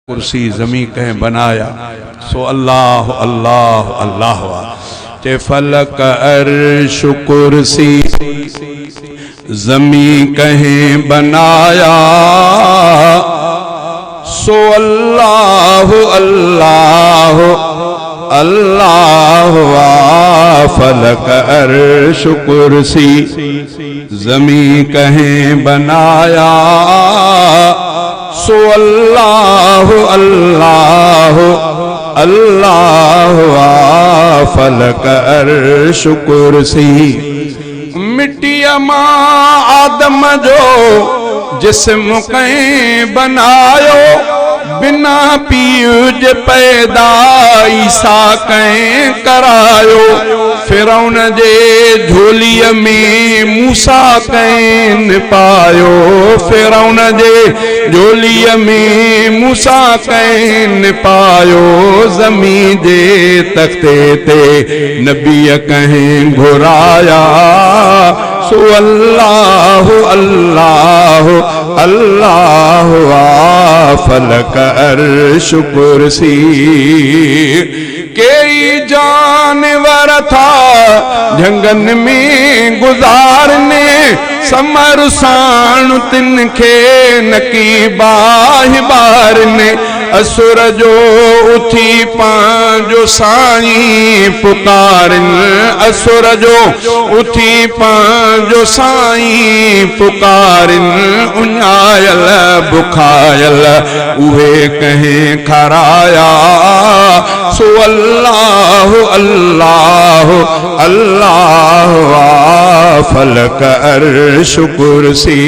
कुर्सी ज़मीं कहें बनाया सो अल्लाह अल्लाह अल्लाह चे फलक अर्श कुर्सी ज़मीं कहें बनाया सो अल्लाह अल्लाह अल्लाह फलक अर्श कुर्सी ज़मीं कहें बनाया सो अल्लाह अल्लाह अल्लाह फलक अर्श कुर्सी मिट्टी मां आदम जो जिस्म कहें बनायो बिना पीज पैदा ईसा कहें करायो फिरौन जे झोलीअ में मूसा कहें पायो फिरौन जे झोलीअ में मूसा कहें पायो ज़मीं जे तख्ते ते नबीअ कहें घुराया सो अल्लाह अल्लाह अल्लाह फलक अर्श कुर्सी कई जानवर था जंगन में गुजारने समर साण तिनखे नकी बाहि बारने असुर जो उथी पांजो साईं पुकारन असुर जो उथी पांजो साईं पुकारन उञायल बुखायल उहे कहें खराया सो अल्लाह अल्लाह अल्लाह फलक अर्श कुर्सी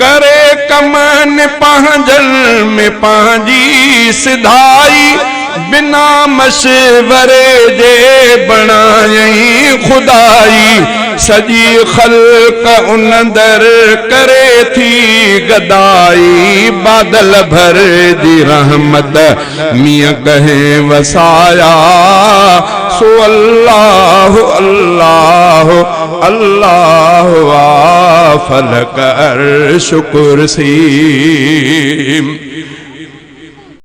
करे कमन पंहिंजन में पंहिंजी सिधाई बिना मशवरे जे बणाई खुदाई सजी खल्क उन दर करे थी गदाई बादल भर दी रहमत मियां कहे वसाया सो अल्लाह अल्लाह अल्लाह फलक अर्श कुर्सी